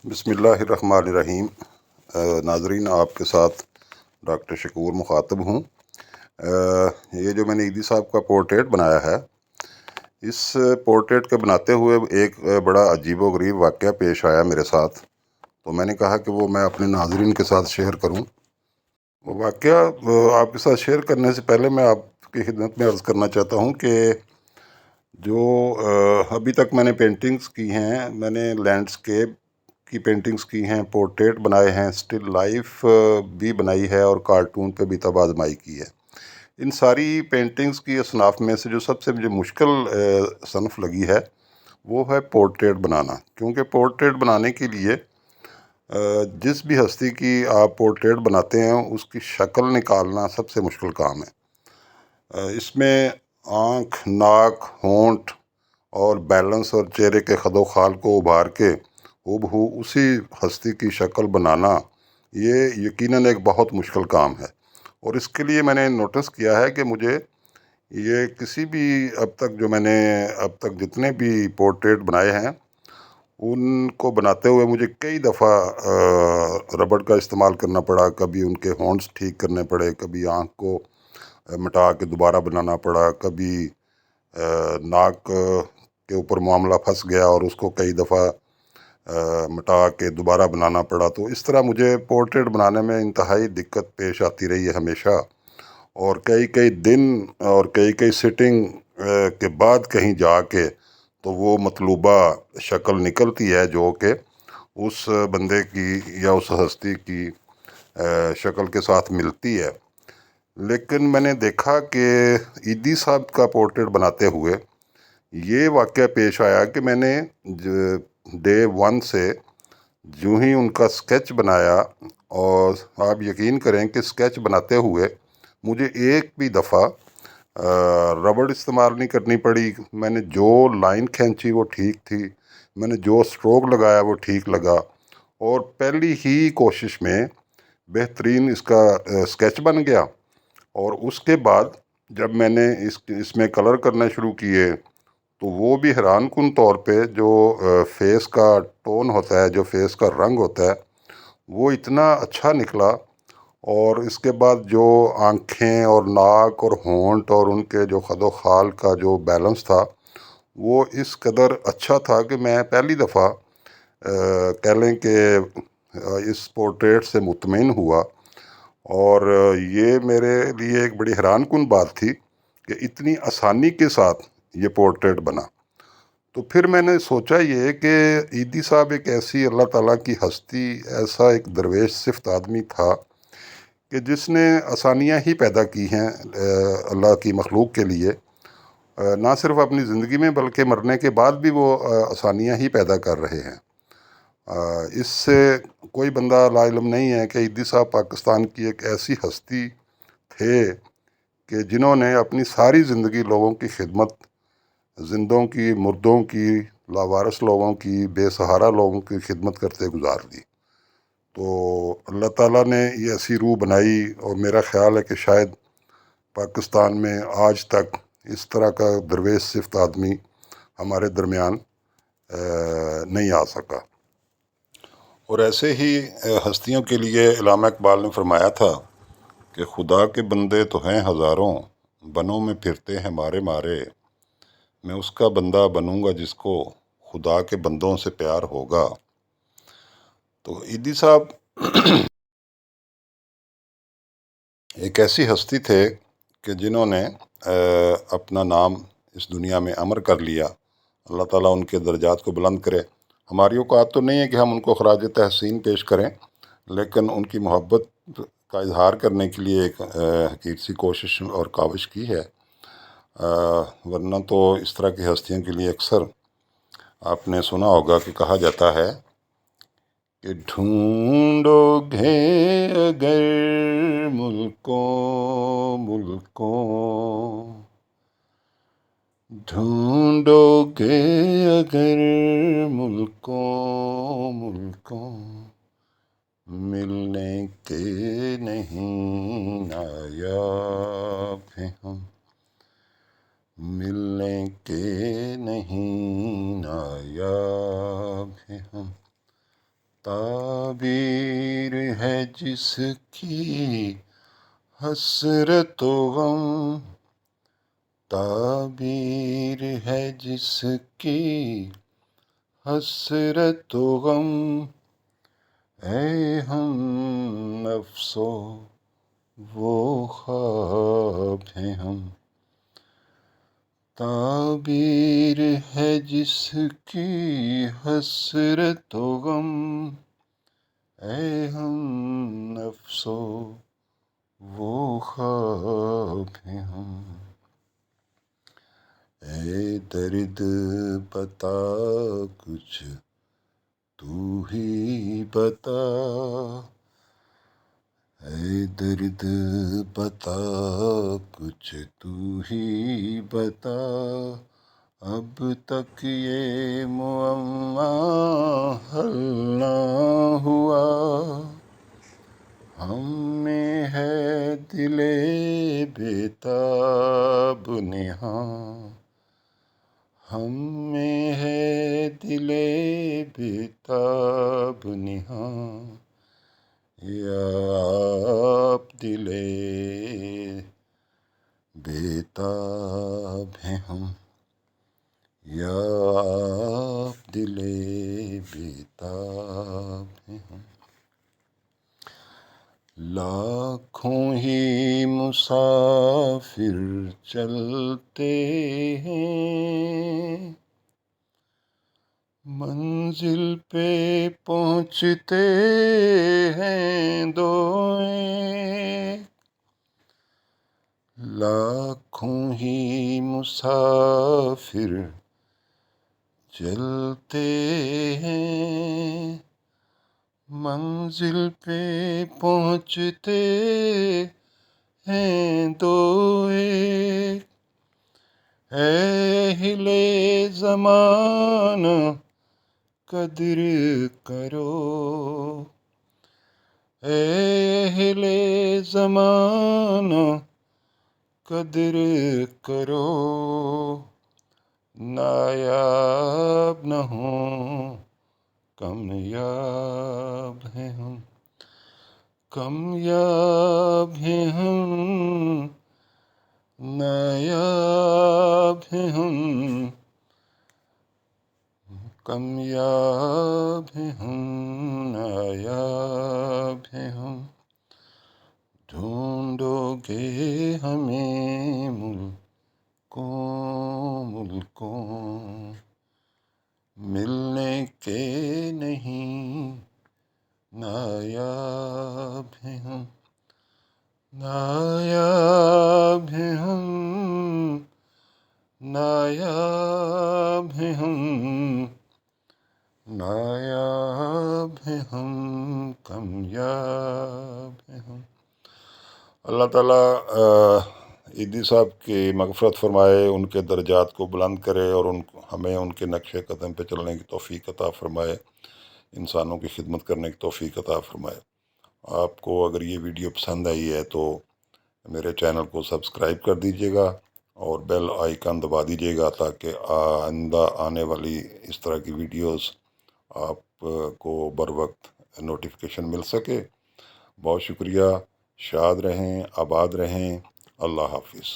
بسم اللہ الرحمن الرحیم۔ ناظرین، آپ کے ساتھ ڈاکٹر شکور مخاطب ہوں۔ یہ جو میں نے عیدی صاحب کا پورٹریٹ بنایا ہے، اس پورٹریٹ کے بناتے ہوئے ایک بڑا عجیب و غریب واقعہ پیش آیا میرے ساتھ، تو میں نے کہا کہ وہ میں اپنے ناظرین کے ساتھ شیئر کروں۔ وہ واقعہ آپ کے ساتھ شیئر کرنے سے پہلے میں آپ کی خدمت میں عرض کرنا چاہتا ہوں کہ جو ابھی تک میں نے پینٹنگز کی ہیں، میں نے لینڈسکیپ کی پینٹنگز کی ہیں، پورٹریٹ بنائے ہیں، اسٹل لائف بھی بنائی ہے اور کارٹون پہ بھی طب آزمائی کی ہے۔ ان ساری پینٹنگز کی اصناف میں سے جو سب سے مجھے مشکل صنف لگی ہے وہ ہے پورٹریٹ بنانا، کیونکہ پورٹریٹ بنانے کے لیے جس بھی ہستی کی آپ پورٹریٹ بناتے ہیں اس کی شکل نکالنا سب سے مشکل کام ہے۔ اس میں آنکھ، ناک، ہونٹ اور بیلنس اور چہرے کے خد و خال کو ابھار کے ہو اسی ہستی کی شکل بنانا، یہ یقیناً ایک بہت مشکل کام ہے۔ اور اس کے لیے میں نے نوٹس کیا ہے کہ مجھے یہ کسی بھی اب تک جتنے بھی پورٹریٹ بنائے ہیں ان کو بناتے ہوئے مجھے کئی دفعہ ربڑ کا استعمال کرنا پڑا، کبھی ان کے ہونٹس ٹھیک کرنے پڑے، کبھی آنکھ کو مٹا کے دوبارہ بنانا پڑا، کبھی ناک کے اوپر معاملہ پھنس گیا اور اس کو کئی دفعہ مٹا کے دوبارہ بنانا پڑا۔ تو اس طرح مجھے پورٹریٹ بنانے میں انتہائی دقت پیش آتی رہی ہے ہمیشہ، اور کئی دن اور کئی سٹنگ کے بعد کہیں جا کے تو وہ مطلوبہ شکل نکلتی ہے جو کہ اس بندے کی یا اس ہستی کی شکل کے ساتھ ملتی ہے۔ لیکن میں نے دیکھا کہ عیدی صاحب کا پورٹریٹ بناتے ہوئے یہ واقعہ پیش آیا کہ میں نے ڈے 1 سے جو ہی ان کا سکیچ بنایا، اور آپ یقین کریں کہ سکیچ بناتے ہوئے مجھے ایک بھی دفعہ ربڑ استعمال نہیں کرنی پڑی۔ میں نے جو لائن کھینچی وہ ٹھیک تھی، میں نے جو اسٹروک لگایا وہ ٹھیک لگا، اور پہلی ہی کوشش میں بہترین اس کا سکیچ بن گیا۔ اور اس کے بعد جب میں نے اس میں کلر کرنا شروع کیے تو وہ بھی حیران کن طور پہ جو فیس کا ٹون ہوتا ہے، جو فیس کا رنگ ہوتا ہے، وہ اتنا اچھا نکلا۔ اور اس کے بعد جو آنکھیں اور ناک اور ہونٹ اور ان کے جو خد و خال کا جو بیلنس تھا وہ اس قدر اچھا تھا کہ میں پہلی دفعہ کہہ لیں کہ اس پورٹریٹ سے مطمئن ہوا۔ اور یہ میرے لیے ایک بڑی حیران کن بات تھی کہ اتنی آسانی کے ساتھ یہ پورٹریٹ بنا۔ تو پھر میں نے سوچا یہ کہ عیدی صاحب ایک ایسی اللہ تعالیٰ کی ہستی، ایسا ایک درویش صفت آدمی تھا کہ جس نے آسانیاں ہی پیدا کی ہیں اللہ کی مخلوق کے لیے، نہ صرف اپنی زندگی میں بلکہ مرنے کے بعد بھی وہ آسانیاں ہی پیدا کر رہے ہیں۔ اس سے کوئی بندہ لا علم نہیں ہے کہ عیدی صاحب پاکستان کی ایک ایسی ہستی تھے کہ جنہوں نے اپنی ساری زندگی لوگوں کی خدمت، زندوں کی، مردوں کی، لاوارث لوگوں کی، بے سہارا لوگوں کی خدمت کرتے گزار دی۔ تو اللہ تعالیٰ نے یہ ایسی روح بنائی، اور میرا خیال ہے کہ شاید پاکستان میں آج تک اس طرح کا درویش صفت آدمی ہمارے درمیان نہیں آ سکا۔ اور ایسے ہی ہستیوں کے لیے علامہ اقبال نے فرمایا تھا کہ خدا کے بندے تو ہیں ہزاروں، بنوں میں پھرتے ہیں مارے مارے، میں اس کا بندہ بنوں گا جس کو خدا کے بندوں سے پیار ہوگا۔ تو عیدی صاحب ایک ایسی ہستی تھے کہ جنہوں نے اپنا نام اس دنیا میں امر کر لیا۔ اللہ تعالیٰ ان کے درجات کو بلند کرے۔ ہماری اوقات تو نہیں ہے کہ ہم ان کو خراج تحسین پیش کریں، لیکن ان کی محبت کا اظہار کرنے کے لیے ایک حقیقی سی کوشش اور کاوش کی ہے۔ ورنہ تو اس طرح کی ہستیوں کے لیے اکثر آپ نے سنا ہوگا کہ کہا جاتا ہے کہ ڈھونڈو گے اگر ملکوں ڈھونڈو گے اگر ملکوں ملنے کے نہیں نایاب ہیں ہم، ملنے کے نہیں نایاب ہیں ہم، تعبیر ہے جس کی حسرت و غم، تعبیر ہے جس کی حسرت و غم، اے ہم نفسو وہ خواب ہیں ہم، تعبیر ہے جس کی حسرت و غم، اے ہم نفسو وہ خواب ہیں ہم، اے درد بتا کچھ تو ہی بتا، اے درد بتا کچھ تو ہی بتا، اب تک یہ معمہ حل نہ ہوا، ہم میں ہے دل بیتاب نہاں، ہم میں ہے دل بیتاب نہاں، یا آپ دل بیتاب ہیں ہم، یا آپ دل بیتاب ہیں ہم، لاکھوں ہی مسافر چلتے ہیں، منزل پہ پہنچتے ہیں دو ایک، لاکھوں ہی مسافر چلتے ہیں، منزل پہ پہنچتے ہیں دو ایک، اے اہل زمانہ قدر کرو، اے اہل زمانہ قدر کرو، نایاب نہ ہوں کامیاب ہیں ہم، کامیاب ہیں ہم، نایاب ہیں ہم، کامیاب ہیں ہم، نایاب ہیں ہم، ڈھونڈو گے ہمیں ملکوں ملنے کے نہیں، نایاب ہیں ہم، نایاب ہیں ہم، نایاب ہیں ہم، نایاب ہیں ہم، کامیاب ہیں ہم۔ اللہ تعالیٰ عیدی صاحب کی مغفرت فرمائے، ان کے درجات کو بلند کرے، اور ہمیں ان کے نقش قدم پہ چلنے کی توفیق عطا فرمائے، انسانوں کی خدمت کرنے کی توفیق عطا فرمائے۔ آپ کو اگر یہ ویڈیو پسند آئی ہے تو میرے چینل کو سبسکرائب کر دیجیے گا اور بیل آئیکن دبا دیجیے گا، تاکہ آئندہ آنے والی اس طرح کی ویڈیوز آپ کو بر وقت نوٹیفیکیشن مل سکے۔ بہت شکریہ، شاد رہیں، آباد رہیں، اللہ حافظ۔